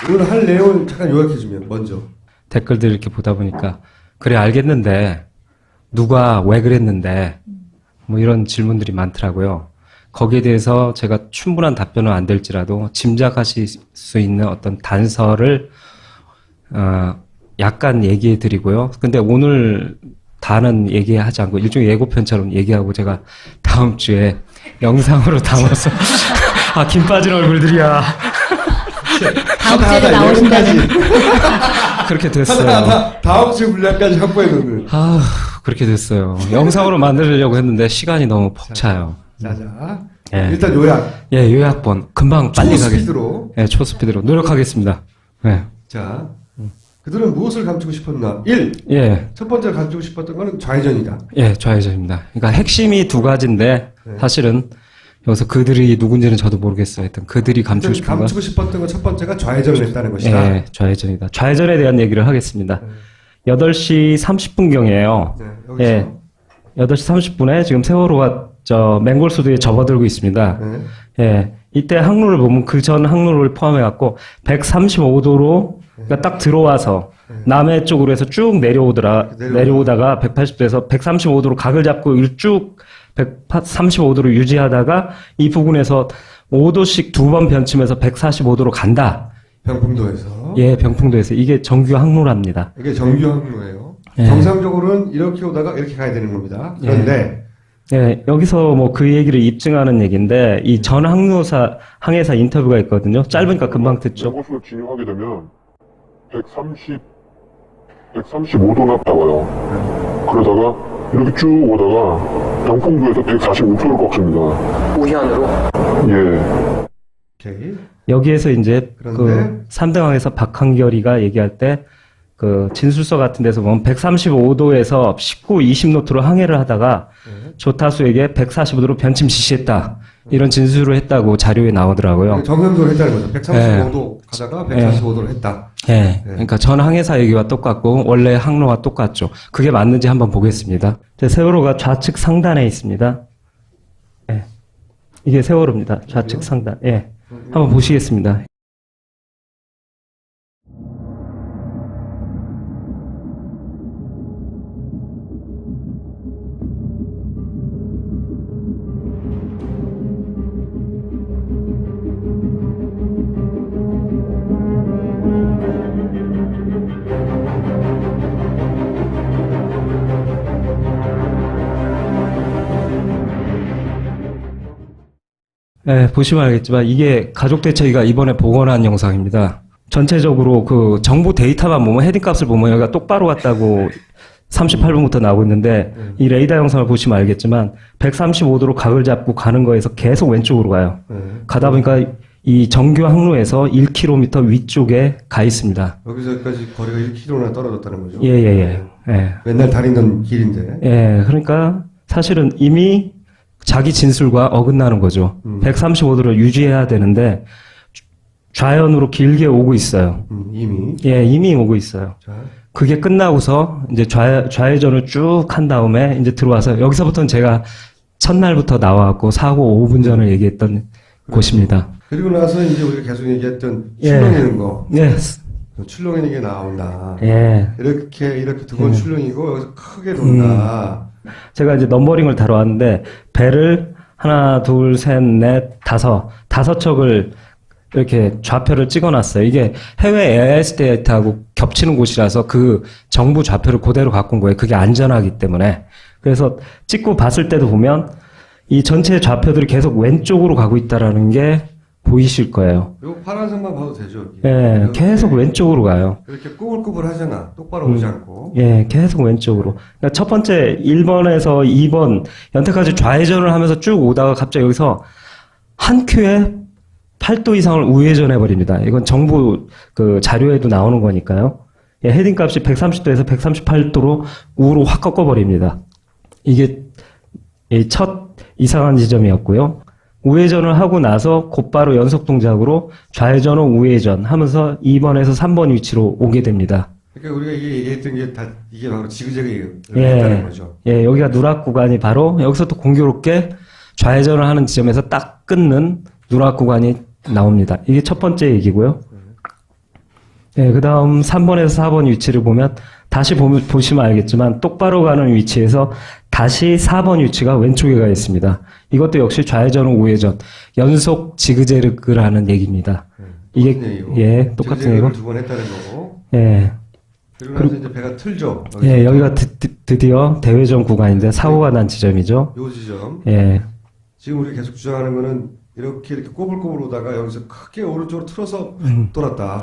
오늘 할 내용을 잠깐 요약해주면 먼저. 댓글들 이렇게 보다 보니까 그래 알겠는데 누가 왜 그랬는데 뭐 이런 질문들이 많더라고요. 거기에 대해서 제가 충분한 답변은 안 될지라도 짐작하실 수 있는 어떤 단서를 약간 얘기해 드리고요. 근데 오늘 다는 얘기하지 않고 일종의 예고편처럼 얘기하고 제가 다음 주에 영상으로 담아서 아, 김 빠진 얼굴들이야. 다음 주에 나오신다는. 그렇게 됐어요. 다음 주 분량까지 확보해 놓는. 아, 그렇게 됐어요. 영상으로 만들려고 했는데 시간이 너무 벅차요. 자자. 예. 일단 요약. 예, 요약본. 금방 빨리 가겠습니다. 초스피드로. 예, 초스피드로 노력하겠습니다. 예. 자, 그들은 무엇을 감추고 싶었나? 1. 예. 첫 번째로 감추고 싶었던 거는 좌회전이다. 예, 좌회전입니다. 그러니까 핵심이 두 가지인데 네. 사실은 여기서 그들이 누군지는 저도 모르겠어요. 하여튼 그들이 감추고 싶은 건 감추고 싶었던 건 첫 번째가 좌회전을 했다는 것이다. 예, 좌회전이다. 좌회전에 대한 얘기를 하겠습니다. 네. 8시 30분경이에요. 네, 여기서. 예. 8시 30분에 지금 세월호가 맹골수도에 접어들고 있습니다. 네. 예. 이때 항로를 보면 그 전 항로를 포함해갖고 135도로 그러니까 딱 들어와서 남해 쪽으로 해서 쭉 내려오다가 180도에서 135도로 각을 잡고 쭉 135도로 유지하다가 이 부근에서 5도씩 두 번 변치면서 145도로 간다. 병풍도에서. 예, 병풍도에서. 이게 정규 항로랍니다. 이게 정규 항로예요. 예. 정상적으로는 이렇게 오다가 이렇게 가야 되는 겁니다. 그런데 예, 여기서 뭐 그 얘기를 입증하는 얘기인데 이 전 항해사 인터뷰가 있거든요. 짧으니까 금방 듣죠. 맹골수를 진입하게 되면 135도나 나와요. 그러다가 이렇게 쭉 오다가 병풍도에서 145도를 꺾습니다. 우현으로? 예. 오케이. 여기에서 이제 그런데? 그 3등항에서 박한결이가 얘기할 때 그 진술서 같은 데서 보면 135도에서 19, 20노트로 항해를 하다가 조타수에게 145도로 변침 지시했다. 이런 진술을 했다고 자료에 나오더라고요. 정상적으로 했다는 거죠. 135도 가다가 145도를 했다. 예. 그러니까 전 항해사 얘기와 똑같고 원래 항로와 똑같죠. 그게 맞는지 한번 보겠습니다. 세월호가 좌측 상단에 있습니다. 예. 이게 세월호입니다. 좌측 상단. 예. 한번 보시겠습니다. 네, 보시면 알겠지만 이게 가족대책위가 이번에 복원한 영상입니다. 전체적으로 그 정보 데이터만 보면 헤딩 값을 보면 여기가 똑바로 갔다고 38분부터 나오고 있는데 이 레이더 영상을 보시면 알겠지만 135도로 각을 잡고 가는 거에서 계속 왼쪽으로 가요. 가다 보니까 이 정규 항로에서 1km 위쪽에 가 있습니다. 여기서까지 거리가 1km나 떨어졌다는 거죠. 예. 맨날 다니던 길인데. 예, 그러니까 사실은 이미 자기 진술과 어긋나는 거죠. 135도를 유지해야 되는데 좌연으로 길게 오고 있어요. 이미. 예, 이미 오고 있어요. 자, 그게 끝나고서 이제 좌회전을 쭉 한 다음에 이제 들어와서 여기서부터는 제가 첫날부터 나와갖고 사고 5분 전을 얘기했던 곳입니다. 그리고 나서 이제 우리가 계속 얘기했던 예. 출렁이는 거. 예, 출렁이는 게 나온다. 예. 이렇게 두 번 출렁이고 여기서 크게 돈다. 제가 이제 넘버링을 다뤄왔는데 배를 하나, 둘, 셋, 넷, 다섯 척을 이렇게 좌표를 찍어놨어요. 이게 해외 AIS 데이터하고 겹치는 곳이라서 그 정부 좌표를 그대로 갖고 온 거예요. 그게 안전하기 때문에. 그래서 찍고 봤을 때도 보면 이 전체 좌표들이 계속 왼쪽으로 가고 있다라는 게 보이실 거예요. 이거 파란색만 봐도 되죠. 여기. 예, 이렇게 계속 왼쪽으로 가요. 이렇게 꾸불꾸불 하잖아. 똑바로 오지 않고. 예, 계속 왼쪽으로. 그러니까 첫 번째 1번에서 2번 연태까지 좌회전을 하면서 쭉 오다가 갑자기 여기서 한 큐에 8도 이상을 우회전해 버립니다. 이건 정부 그 자료에도 나오는 거니까요. 예, 헤딩 값이 130도에서 138도로 우로 확 꺾어 버립니다. 이게 첫 이상한 지점이었고요. 우회전을 하고 나서 곧바로 연속 동작으로 좌회전 후 우회전 하면서 2번에서 3번 위치로 오게 됩니다. 그러니까 우리가 이게 얘기했던 게 다 이게 바로 지그재그 예. 했다는 거죠. 예, 여기가 누락 구간이 바로 여기서 또 공교롭게 좌회전을 하는 지점에서 딱 끊는 누락 구간이 나옵니다. 이게 첫 번째 얘기고요. 그 다음 3번에서 4번 위치를 보면 다시 보시면 알겠지만 똑바로 가는 위치에서 다시 4번 위치가 왼쪽에 가 있습니다. 이것도 역시 좌회전 우회전 연속 지그재그라는 얘기입니다. 이게 얘기고. 똑같은 얘기고. 두번 했다는 거고. 그리고 나서 이제 배가 틀죠. 여기가 드디어 대회전 구간인데 사고가 난 지점이죠. 요 지점. 지금 우리 계속 주장하는 거는 이렇게 꼬불꼬불 오다가 여기서 크게 오른쪽으로 틀어서 돌았다.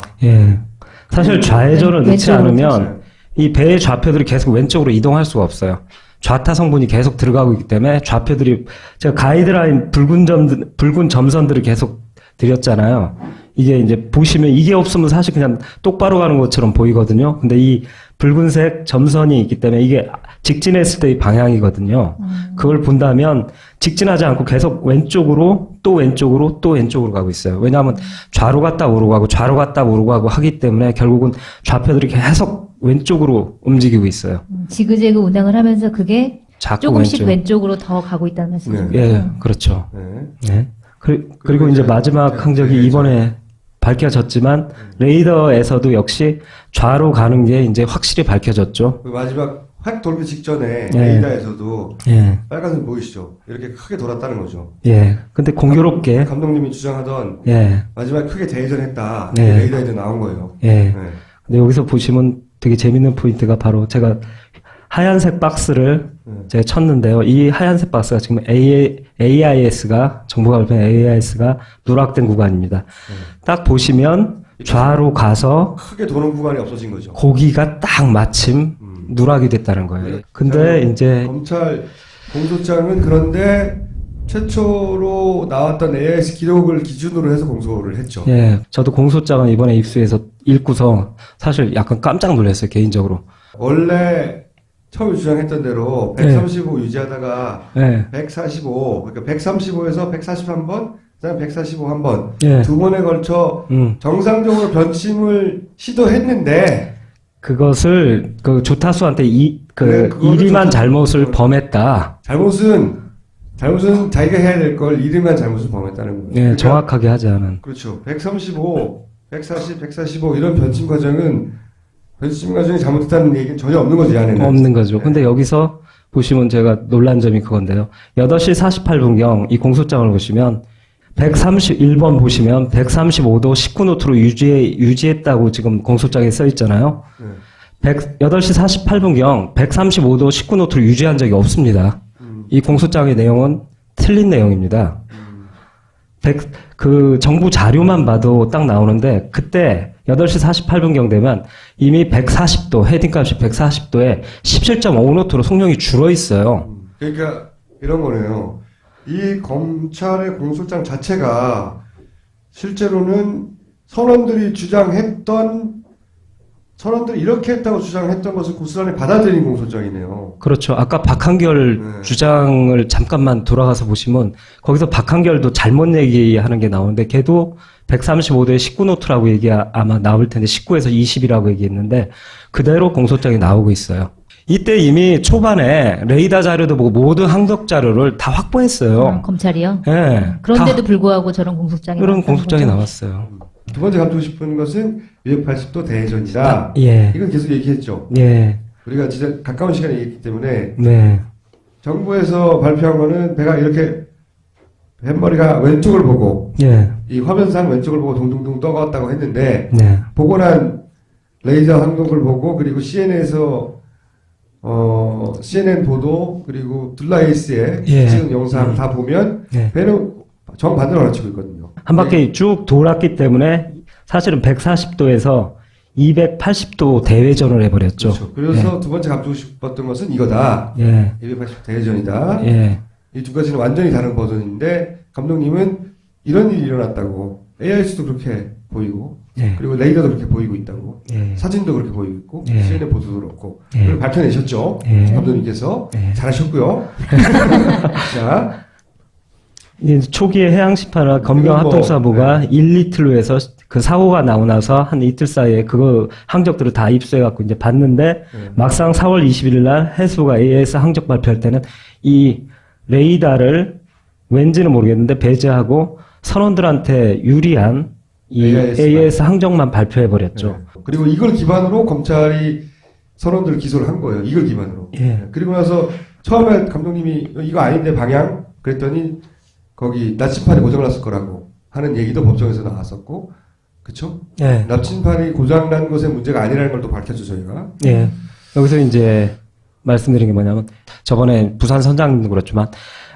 사실 좌회전을 넣지 않으면 이 배의 좌표들이 계속 왼쪽으로 이동할 수가 없어요. 좌타 성분이 계속 들어가고 있기 때문에 좌표들이 제가 가이드라인 붉은 점선들을 계속 드렸잖아요. 이게 이제 보시면 이게 없으면 사실 그냥 똑바로 가는 것처럼 보이거든요. 근데 이 붉은색 점선이 있기 때문에 이게 직진했을 때의 방향이거든요. 그걸 본다면 직진하지 않고 계속 왼쪽으로 또 왼쪽으로 또 왼쪽으로 가고 있어요. 왜냐하면 좌로 갔다 우로 가고 좌로 갔다 우로 가고 하기 때문에 결국은 좌표들이 계속 왼쪽으로 움직이고 있어요. 지그재그 운행을 하면서 그게 자꾸 조금씩 왼쪽으로 더 가고 있다는 말씀이죠. 그렇죠. 그리고 이제 마지막 항적이 이번에 밝혀졌지만 레이더에서도 역시 좌로 가는 게 이제 확실히 밝혀졌죠. 그 마지막 확 돌기 직전에 레이더에서도 빨간색 보이시죠? 이렇게 크게 돌았다는 거죠. 근데 공교롭게 감독님이 주장하던 마지막 크게 대회전했다. 레이더에도 나온 거예요. 근데 여기서 보시면 되게 재밌는 포인트가 바로 제가 하얀색 박스를 제가 쳤는데요. 이 하얀색 박스가 지금 AIS가 정부가 발표한 AIS가 누락된 구간입니다. 딱 보시면 좌로 가서 크게 도는 구간이 없어진 거죠. 고기가 딱 마침 누락이 됐다는 거예요. 근데 이제 검찰 공소장은 그런데 최초로 나왔던 AIS 기록을 기준으로 해서 공소를 했죠. 저도 공소장은 이번에 입수해서 읽고서 사실 약간 깜짝 놀랐어요, 개인적으로. 원래 처음에 주장했던 대로 135 유지하다가 145, 그러니까 135에서 143번, 그다음에 145 한 번, 두 번에 걸쳐 정상적으로 변침을 시도했는데 그것을 그 조타수한테 이리만 잘못을 범했다. 잘못은 자기가 해야 될 걸 이리만 잘못을 범했다는 거예요. 그러니까, 정확하게 하지 않은. 그렇죠. 135, 140, 145 이런 변침 과정이 잘못했다는 얘기는 전혀 없는 거죠, 이 안에는. 없는 거죠. 근데 여기서 보시면 제가 놀란 점이 그건데요. 8시 48분경 이 공소장을 보시면 131번 보시면 135도 19노트로 유지했다고 지금 공소장에 써 있잖아요. 8시 48분경 135도 19노트로 유지한 적이 없습니다. 이 공소장의 내용은 틀린 내용입니다. 그 정부 자료만 봐도 딱 나오는데 그때 8시 48분경 되면 이미 140도, 헤딩값이 140도에 17.5노트로 속력이 줄어 있어요. 그러니까 이런 거네요. 이 검찰의 공소장 자체가 실제로는 선원들이 이렇게 했다고 주장했던 것을 고스란히 받아들인 공소장이네요. 그렇죠. 아까 박한결 주장을 잠깐만 돌아가서 보시면 거기서 박한결도 잘못 얘기하는 게 나오는데 걔도 135도에 19노트라고 아마 나올 텐데 19에서 20이라고 얘기했는데 그대로 공소장이 나오고 있어요. 이때 이미 초반에 레이더 자료도 보고 모든 항적 자료를 다 확보했어요. 검찰이요? 다 그런데도 불구하고 저런 공소장이 그런 공소장이 나왔어요. 두 번째 감추고 싶은 것은 280도 대회전이다. 이건 계속 얘기했죠. 우리가 진짜 가까운 시간에 얘기했기 때문에 정부에서 발표한 거는 배가 이렇게 뱃머리가 왼쪽을 보고 이 화면상 왼쪽을 보고 동동동 떠갔다고 했는데 보고 난 레이더 항독을 보고 그리고 CNN에서 CNN 보도 그리고 둘라에이스의 찍은 영상 다 보면 배는 정반대로 가르치고 있거든요. 한 바퀴 쭉 돌았기 때문에 사실은 140도에서 280도 대회전을 해버렸죠. 그렇죠. 그래서 두 번째 감추고 싶었던 것은 이거다. 280도 대회전이다. 이 두 가지는 완전히 다른 버전인데 감독님은 이런 일이 일어났다고 AIS도 그렇게 보이고 그리고 레이더도 그렇게 보이고 있다고 사진도 그렇게 보이고 있고 CNN 보도도 그렇고 그걸 밝혀내셨죠. 감독님께서 잘하셨고요. 자, 초기에 해양심판과 검경합동사부가 1, 2틀로 해서 그 사고가 나고 나서 한 이틀 사이에 그거 항적들을 다 입수해갖고 이제 봤는데 막상 4월 21일 날 해수가 AIS 항적 발표할 때는 이 레이더를 왠지는 모르겠는데 배제하고 선원들한테 유리한 이 AIS 항적만 발표해버렸죠. 그리고 이걸 기반으로 검찰이 선원들을 기소를 한 거예요. 이걸 기반으로. 예. 그리고 나서 처음에 감독님이 이거 아닌데 방향? 그랬더니 거기 나침판이 고장났을 거라고 하는 얘기도 법정에서 나왔었고, 그쵸? 예. 나침판이 고장난 것의 문제가 아니라는 걸 또 밝혔죠, 저희가. 예. 여기서 이제 말씀드린 게 뭐냐면 저번에 부산 선장님도 그렇지만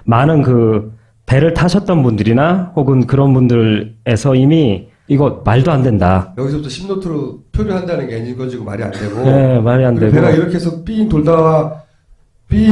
많은 그 배를 타셨던 분들이나 혹은 그런 분들에서 이미 이거 말도 안 된다. 여기서부터 10노트로 표류한다는 게 엔진 꺼지고 말이 안 되고. 네, 말이 안 그리고 되고. 배가 이렇게 해서 삥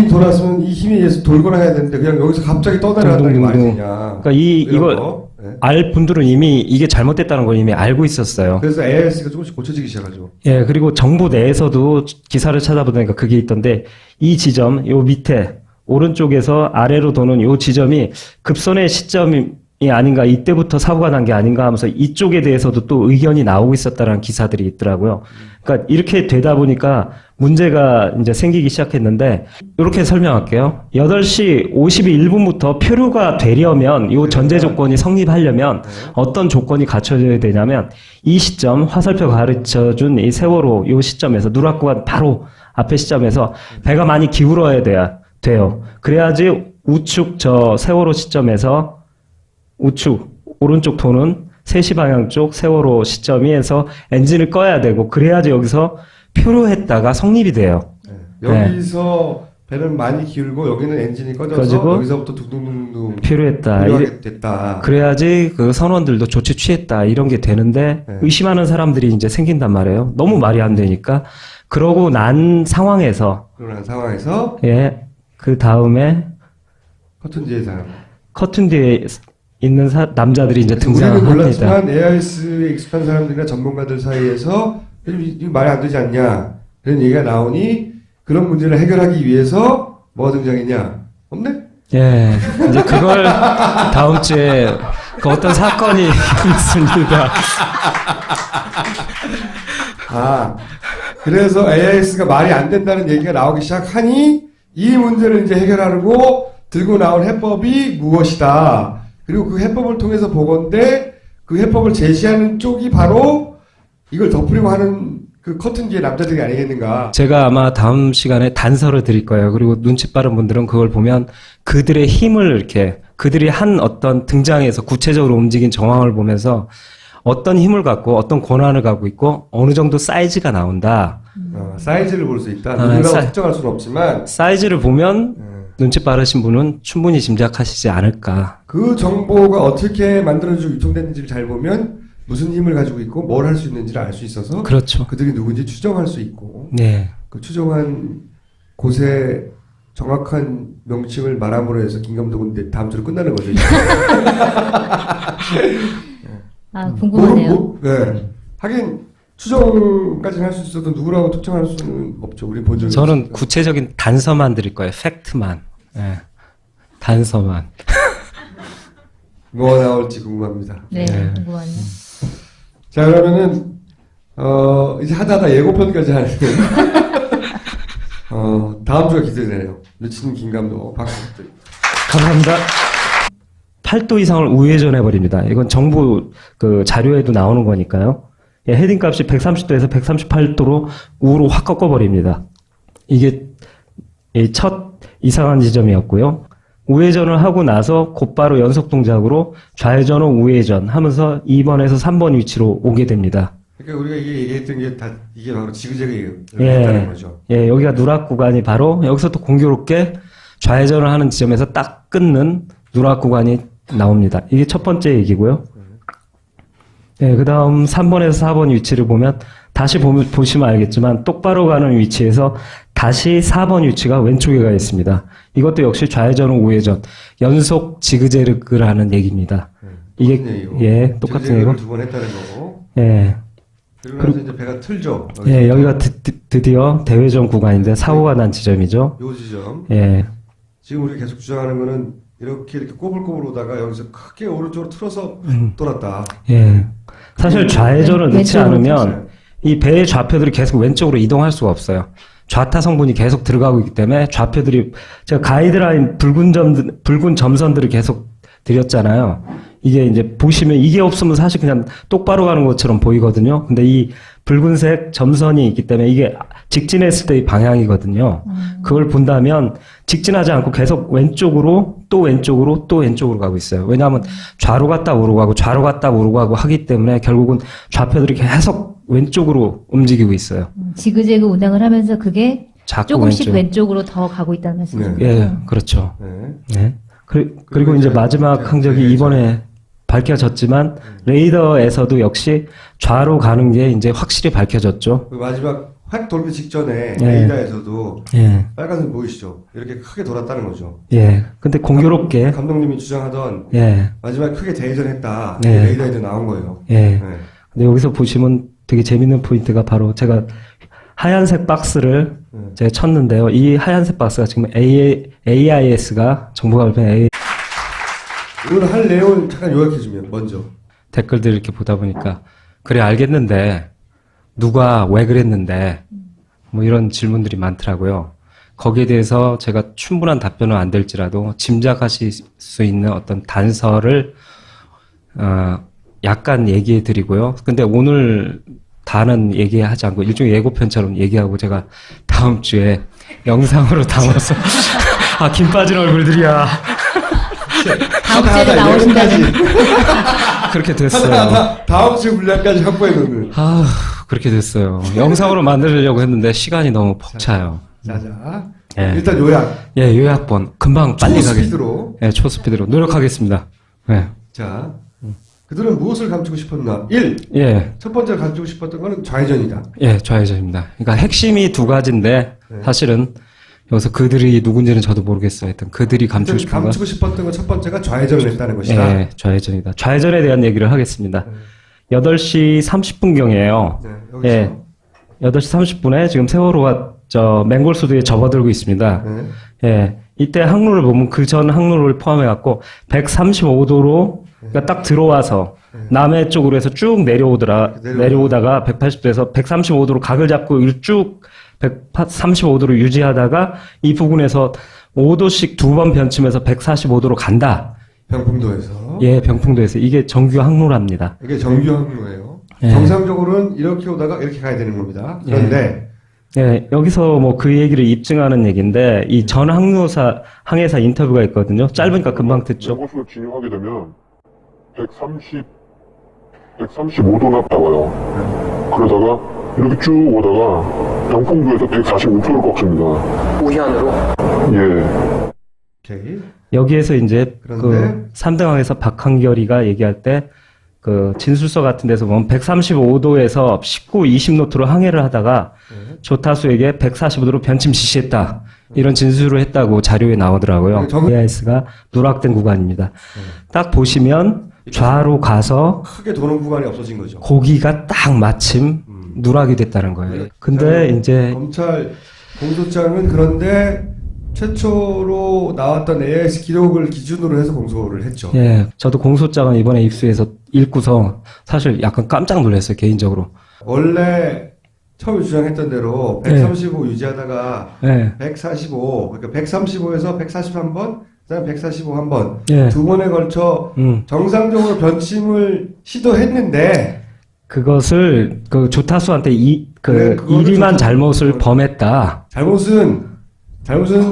돌았으면 이 힘에 의해서 돌거나 해야 되는데 그냥 여기서 갑자기 떠내려간다는 게 말이 되냐. 그러니까 이걸 네. 알 분들은 이미 이게 잘못됐다는 걸 이미 알고 있었어요. 그래서 AIS가 조금씩 고쳐지기 시작하죠. 예, 그리고 정부 내에서도 기사를 찾아보니까 그게 있던데 이 지점, 요 밑에 오른쪽에서 아래로 도는 요 지점이 급선의 시점이 아닌가, 이때부터 사고가 난 게 아닌가 하면서 이쪽에 대해서도 또 의견이 나오고 있었다는 기사들이 있더라고요. 그러니까 이렇게 되다 보니까 문제가 이제 생기기 시작했는데, 이렇게 설명할게요. 8시 51분부터 표류가 되려면, 요 전제 조건이 성립하려면 어떤 조건이 갖춰져야 되냐면, 이 시점, 화살표 가르쳐준 이 세월호 요 시점에서, 누락구간 바로 앞에 시점에서 배가 많이 기울어야 돼요. 그래야지 우측 저 세월호 시점에서 우측 오른쪽 도는 3시 방향 쪽 세월호 시점에서 엔진을 꺼야 되고, 그래야지 여기서 표류했다가 성립이 돼요. 네. 여기서 배는 많이 기울고 여기는 엔진이 꺼져서 여기서부터 둥둥둥둥 표류했다. 됐다. 그래야지 그 선원들도 조치 취했다, 이런 게 되는데 네. 의심하는 사람들이 이제 생긴단 말이에요. 너무 말이 안 되니까. 그러고 난 상황에서 예, 그 다음에 커튼 뒤에 사람. 커튼 뒤에 있는 남자들이 이제 우리는 등장합니다. 몰랐지만 AIS에 익숙한 사람들이나 전문가들 사이에서 이거 말이 안 되지 않냐 이런 얘기가 나오니 그런 문제를 해결하기 위해서 뭐가 등장했냐? 없네? 예, 이제 그걸 다음 주에 그 어떤 사건이 있습니다. 그래서 AIS가 말이 안 된다는 얘기가 나오기 시작하니 이 문제를 이제 해결하려고 들고 나온 해법이 무엇이다. 그리고 그 해법을 통해서 보건대 그 해법을 제시하는 쪽이 바로 이걸 덮으려고 하는 그 커튼 뒤에 남자들이 아니겠는가. 제가 아마 다음 시간에 단서를 드릴 거예요. 그리고 눈치 빠른 분들은 그걸 보면 그들의 힘을 이렇게, 그들이 한 어떤 등장에서 구체적으로 움직인 정황을 보면서 어떤 힘을 갖고 어떤 권한을 갖고 있고 어느 정도 사이즈가 나온다. 사이즈를 볼 수 있다. 누구라고 특정할 수는 없지만 사이즈를 보면 눈치 빠르신 분은 충분히 짐작하시지 않을까. 그 정보가 어떻게 만들어지고 유통됐는지를 잘 보면 무슨 힘을 가지고 있고 뭘 할 수 있는지를 알 수 있어서 그렇죠. 그들이 누군지 추정할 수 있고 네. 그 추정한 곳에 정확한 명칭을 말함으로 해서 김 감독은 다음 주로 끝나는 거죠. 궁금하네요. 네. 하긴 추정까지는 할 수 있어도 누구라고 특정할 수는 없죠. 우리 본 적이 저는 없으니까. 구체적인 단서만 드릴 거예요. 팩트만. 네. 단서만. 뭐가 나올지 궁금합니다. 네, 궁금하네요. 자, 그러면은 이제 하다 예고편까지 하는 다음 주가 기대되네요. 놓치는 김 감독 박수 부탁드립니다. 감사합니다. 8도 이상을 우회전해버립니다. 이건 정부 그 자료에도 나오는 거니까요. 예, 헤딩 값이 130도에서 138도로 우로 확 꺾어버립니다. 이게 첫 이상한 지점이었고요. 우회전을 하고 나서 곧바로 연속 동작으로 좌회전 후 우회전 하면서 2번에서 3번 위치로 오게 됩니다. 그러니까 우리가 이게 얘기했던 게 다 이게 바로 지그재그 했다는 거죠. 예, 여기가 누락 구간이 바로 여기서 또 공교롭게 좌회전을 하는 지점에서 딱 끊는 누락 구간이 나옵니다. 이게 첫 번째 얘기고요. 예, 그 다음 3번에서 4번 위치를 보면 다시 보시면 알겠지만 똑바로 가는 위치에서 다시 4번 위치가 왼쪽에 가 있습니다. 이것도 역시 좌회전 후 우회전 연속 지그재그를 하는 얘기입니다. 이게 예, 똑같은 얘기고. 두번 했다는 거고. 예. 그리고 나서 이제 배가 틀죠. 예, 여기가 드디어 대회전 구간인데 사고가 난 지점이죠. 요 지점. 예. 지금 우리가 계속 주장하는 거는 이렇게 꼬불꼬불 오다가 여기서 크게 오른쪽으로 틀어서 돌았다. 예. 사실 좌회전을 넣지 않으면 틀어요. 이 배의 좌표들이 계속 왼쪽으로 이동할 수가 없어요. 좌타 성분이 계속 들어가고 있기 때문에 좌표들이, 제가 가이드라인 붉은 점선들을 계속 드렸잖아요. 이게 이제 보시면 이게 없으면 사실 그냥 똑바로 가는 것처럼 보이거든요. 근데 이 붉은색 점선이 있기 때문에 이게 직진했을 때의 방향이거든요. 그걸 본다면 직진하지 않고 계속 왼쪽으로 또 왼쪽으로 또 왼쪽으로 가고 있어요. 왜냐하면 좌로 갔다 오르고 가고 좌로 갔다 오르고 가고 하기 때문에 결국은 좌표들이 계속 왼쪽으로 움직이고 있어요. 지그재그 운행을 하면서 그게 자꾸 조금씩 왼쪽으로 더 가고 있다는 말씀이죠. 예, 그렇죠. 네. 네. 그리고 이제 마지막 항적이 이번에 밝혀졌지만 레이더에서도 역시 좌로 가는 게 이제 확실히 밝혀졌죠. 그 마지막 확 돌기 직전에 예. 레이더에서도 예. 빨간색 보이시죠? 이렇게 크게 돌았다는 거죠. 예. 근데 공교롭게 감독님이 주장하던 예. 마지막에 크게 대회전했다. 네. 레이더에도 나온 거예요. 예. 네. 근데 여기서 보시면 되게 재밌는 포인트가 바로 제가 하얀색 박스를 제가 쳤는데요. 이 하얀색 박스가 지금 AIS가 정부가 발표한 오늘 할 내용을 잠깐 요약해주면 먼저. 댓글들 이렇게 보다 보니까 그래 알겠는데 누가 왜 그랬는데 뭐 이런 질문들이 많더라고요. 거기에 대해서 제가 충분한 답변은 안 될지라도 짐작하실 수 있는 어떤 단서를 약간 얘기해 드리고요. 근데 오늘 다는 얘기하지 않고 일종의 예고편처럼 얘기하고 제가 다음 주에 영상으로 담아서 아, 김 빠진 얼굴들이야. 다음 주에 나오신다는. 그렇게 됐어요. 다음 주 분량까지 확보해 놓는. 아, 그렇게 됐어요. 영상으로 만들려고 했는데 시간이 너무 벅차요. 자자. 예. 일단 요약. 예, 요약본 금방 빨리 가겠습니다. 초스피드로. 예, 초스피드로 노력하겠습니다. 예. 자, 그들은 무엇을 감추고 싶었나? 1. 예. 첫 번째로 감추고 싶었던 거는 좌회전이다. 예, 좌회전입니다. 그러니까 핵심이 두 가지인데 사실은 여기서 그들이 누군지는 저도 모르겠어요. 하여튼 그들이 감추고 싶은 건 감추고 싶었던 건 첫 번째가 좌회전을 했다는 것이다. 예, 좌회전이다. 좌회전에 대한 얘기를 하겠습니다. 8시 30분경이에요. 네, 여기서. 예. 8시 30분에 지금 세월호가 맹골수도에 접어들고 있습니다. 네. 예. 이때 항로를 보면 그 전 항로를 포함해갖고 135도로 그러니까 딱 들어와서 남해 쪽으로 해서 쭉 내려오다가 180도에서 135도로 각을 잡고 쭉 135도로 유지하다가 이 부근에서 5도씩 두 번 변침해서 145도로 간다. 병풍도에서. 예, 병풍도에서. 이게 정규 항로랍니다. 이게 정규 항로예요. 예. 정상적으로는 이렇게 오다가 이렇게 가야 되는 겁니다. 그런데 예, 여기서 뭐 그 얘기를 입증하는 얘기인데 이 전 항해사 인터뷰가 있거든요. 짧으니까 금방 듣죠. 이곳으로 진입하게 되면 135도 나빠요. 그러다가 이렇게 쭉 오다가 병풍도에서 145도를 꺾습니다. 우현으로? 예. 오케이. 여기에서 이제 그런데? 그 3등항에서 박한결이가 얘기할 때 그 진술서 같은 데서 보면 135도에서 19, 20노트로 항해를 하다가 조타수에게 145도로 변침 지시했다. 이런 진술을 했다고 자료에 나오더라고요. AIS가 누락된 구간입니다. 딱 보시면 좌로 가서 크게 도는 구간이 없어진 거죠. 고기가 딱 마침 누락이 됐다는 거예요. 근데 이제 검찰 공소장은 그런데 최초로 나왔던 AIS 기록을 기준으로 해서 공소를 했죠. 예, 저도 공소장은 이번에 입수해서 읽고서 사실 약간 깜짝 놀랐어요, 개인적으로. 원래 처음 주장했던 대로 135 유지하다가 예. 145, 그러니까 135에서 141번, 그다음 145 한 번, 예. 두 번에 걸쳐 정상적으로 변침을 시도했는데 그것을 그 조타수한테 그래, 그거를 이리만 잘못을 범했다. 잘못은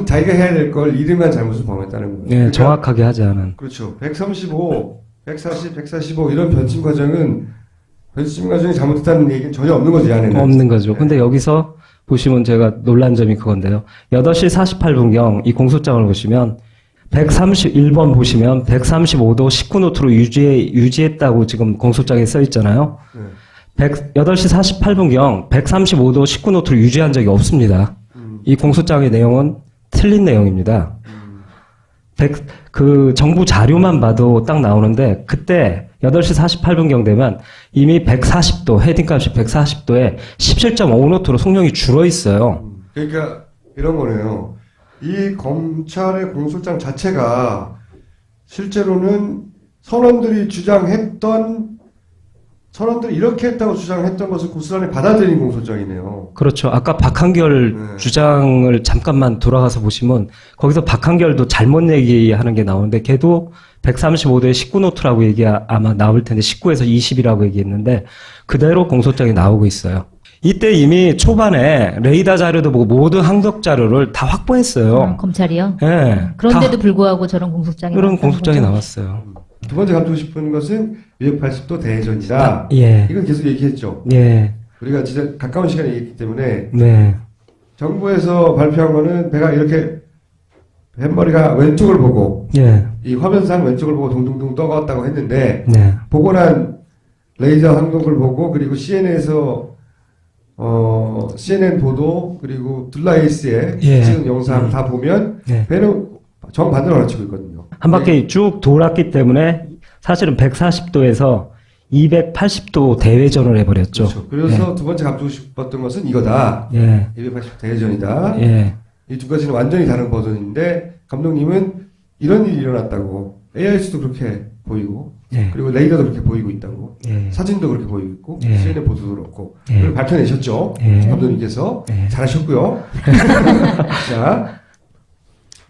자기가 해야 될 걸 이름만 잘못을 범했다는 거예요. 예, 그러니까 정확하게 하지 않은. 그렇죠. 135, 140, 145 이런 변침 과정이 잘못했다는 얘기는 전혀 없는 거죠, 이 안에는. 없는 거죠. 네. 근데 여기서 보시면 제가 놀란 점이 그건데요. 8시 48분경 이 공소장을 보시면 131번 보시면 135도 19노트로 유지했다고 지금 공소장에 써 있잖아요. 8시 48분경 135도 19노트로 유지한 적이 없습니다. 이 공소장의 내용은 틀린 내용입니다. 그 정부 자료만 봐도 딱 나오는데 그때 8시 48분경 되면 이미 140도, 헤딩값이 140도에 17.5노트로 속력이 줄어 있어요. 그러니까 이런 거네요. 이 검찰의 공소장 자체가 실제로는 선원들이 주장했던 선원들이 이렇게 했다고 주장했던 것을 고스란히 받아들인 공소장이네요. 그렇죠. 아까 박한결 네. 주장을 잠깐만 돌아가서 보시면 거기서 박한결도 잘못 얘기하는 게 나오는데 걔도 135도에 19노트라고 얘기 아마 나올 텐데 19에서 20이라고 얘기했는데 그대로 공소장이 나오고 있어요. 이때 이미 초반에 레이더 자료도 보고 모든 항적 자료를 다 확보했어요. 검찰이요? 예. 그런데도 다 불구하고 저런 공소장이 그런 나왔다는 공소장이 거죠? 나왔어요. 두 번째 감추고 싶은 것은 280도 대전이다. 예. 이건 계속 얘기했죠. 예. 우리가 진짜 가까운 시간에 얘기했기 때문에 네. 정부에서 발표한 거는 배가 이렇게 뱃머리가 왼쪽을 보고 예. 이 화면상 왼쪽을 보고 동동동 떠갔다고 했는데 네. 보고 난 레이저 항독을 보고 그리고 CNN에서 CNN 보도 그리고 둘라에이스의 예. 찍은 영상 다 보면 네. 배는 정반대로 가르치고 있거든요. 한 바퀴 쭉 돌았기 때문에 사실은 140도에서 280도 대회전을 해버렸죠. 그렇죠. 그래서 두 번째 감추고 싶었던 것은 이거다. 예. 280 대회전이다. 예. 이 두 가지는 완전히 다른 버전인데 감독님은 이런 일이 일어났다고 AIS도 그렇게 보이고 예. 그리고 레이더도 그렇게 보이고 있다고 예. 사진도 그렇게 보이고 있고 예. CNN 보도도 그렇고 예. 그걸 밝혀내셨죠. 예. 감독님께서 예. 잘하셨고요. 자,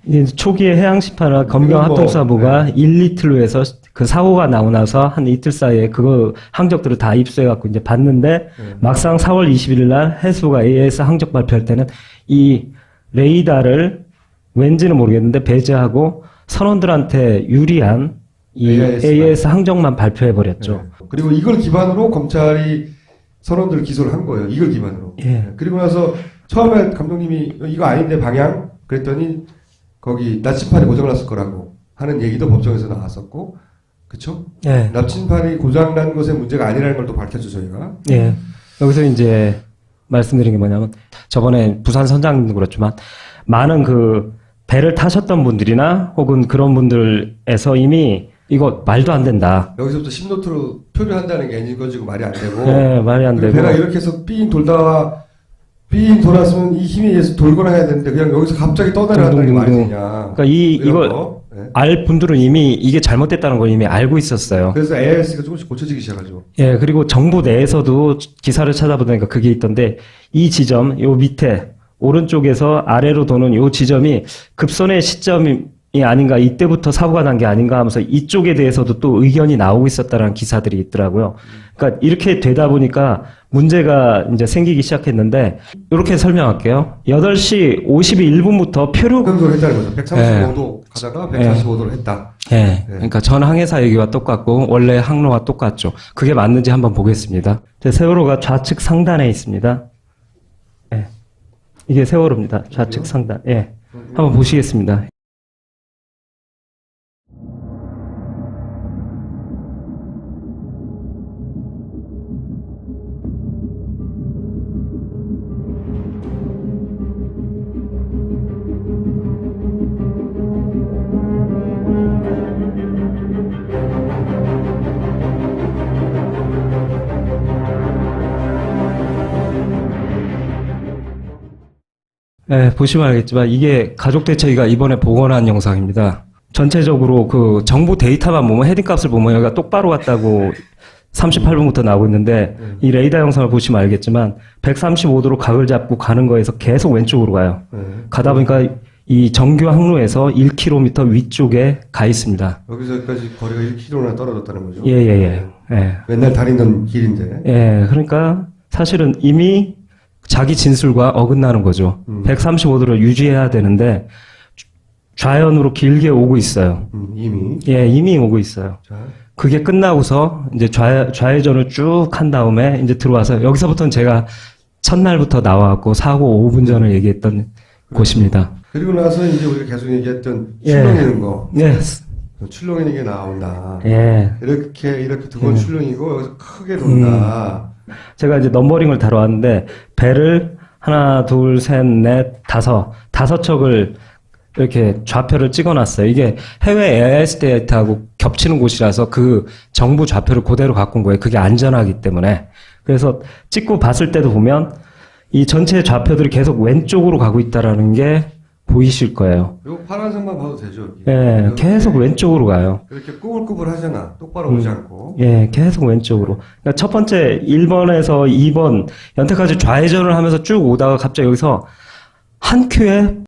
이 초기에 해양심판과 검경합동사부가 1, 이틀로 해서 그 사고가 나고 나서 한 이틀 사이에 그거 항적들을 다 입수해갖고 이제 봤는데 막상 4월 20일 날 해수부가 AS 항적 발표할 때는 이 레이더를 왠지는 모르겠는데 배제하고 선원들한테 유리한 이 AS 항적만 발표해버렸죠. 네. 그리고 이걸 기반으로 검찰이 선원들 기소를 한 거예요. 이걸 기반으로. 예. 네. 그리고 나서 처음에 감독님이 이거 아닌데 방향 그랬더니 거기 나침판이 고장났을 거라고 하는 얘기도 법정에서 나왔었고, 그쵸? 예. 나침판이 고장난 것의 문제가 아니라는 걸 또 밝혔죠, 저희가. 예. 여기서 이제 말씀드린 게 뭐냐면 저번에 부산 선장님도 그렇지만 많은 그 배를 타셨던 분들이나 혹은 그런 분들에서 이미 이거 말도 안 된다. 여기서부터 10노트로 표류한다는 게 읽어지고 말이 안 되고. 예, 말이 안 그리고 되고. 배가 이렇게 해서 삥 돌다가 삥 돌았으면 이 힘에 의해서 돌거나 해야 되는데 그냥 여기서 갑자기 떠내려간다는 게 말이 되냐. 그러니까 이걸 네. 알 분들은 이미 이게 잘못됐다는 걸 이미 알고 있었어요. 그래서 AIS가 조금씩 고쳐지기 시작하죠. 예, 그리고 정부 내에서도 기사를 찾아보니까 그게 있던데 이 지점, 요 밑에 오른쪽에서 아래로 도는 요 지점이 급선의 시점이 아닌가, 이때부터 사고가 난 게 아닌가 하면서 이쪽에 대해서도 또 의견이 나오고 있었다는 기사들이 있더라고요. 그러니까 이렇게 되다 보니까 문제가 이제 생기기 시작했는데, 이렇게 설명할게요. 8시 51분부터 표류, 변동을 했다는 거죠. 135도 가다가 145도를 했다. 예. 그러니까 전 항해사 얘기와 똑같고, 원래 항로와 똑같죠. 그게 맞는지 한번 보겠습니다. 세월호가 좌측 상단에 있습니다. 예. 이게 세월호입니다. 좌측 상단. 예. 한번 보시겠습니다. 네, 보시면 알겠지만 이게 가족대책위가 이번에 복원한 영상입니다. 전체적으로 그 정보 데이터만 보면 헤딩값을 보면 여기가 똑바로 갔다고 38분부터 나오고 있는데 이 레이더 영상을 보시면 알겠지만 135도로 각을 잡고 가는 거에서 계속 왼쪽으로 가요. 가다 보니까 이 정규 항로에서 1km 위쪽에 가 있습니다. 여기서 여기까지 거리가 1km나 떨어졌다는 거죠. 예. 맨날 다니던 길인데. 예, 그러니까 사실은 이미 자기 진술과 어긋나는 거죠. 135도를 유지해야 되는데 좌연으로 길게 오고 있어요. 이미. 예, 이미 오고 있어요. 자, 그게 끝나고서 이제 좌회전을 쭉 한 다음에 이제 들어와서 여기서부터는 제가 첫날부터 나와갖고 사고 5분 전을 얘기했던 곳입니다. 그리고 나서 이제 우리가 계속 얘기했던 예. 출렁이는 거. 예, 출렁이는 게 나온다. 예. 이렇게 두 번 출렁이고 여기서 크게 돈다. 제가 이제 넘버링을 다뤄왔는데 배를 하나, 둘, 셋, 넷, 다섯 척을 이렇게 좌표를 찍어놨어요. 이게 해외 AIS 데이터하고 겹치는 곳이라서 그 정부 좌표를 그대로 갖고 온 거예요. 그게 안전하기 때문에. 그래서 찍고 봤을 때도 보면 이 전체 좌표들이 계속 왼쪽으로 가고 있다라는 게 보이실 거예요. 요 파란색만 봐도 되죠. 여기. 예, 계속 왼쪽으로 가요. 이렇게 꾸불꾸불 하잖아. 똑바로 오지 않고. 예, 계속 왼쪽으로. 그러니까 첫 번째 1번에서 2번, 연태까지 좌회전을 하면서 쭉 오다가 갑자기 여기서 한 큐에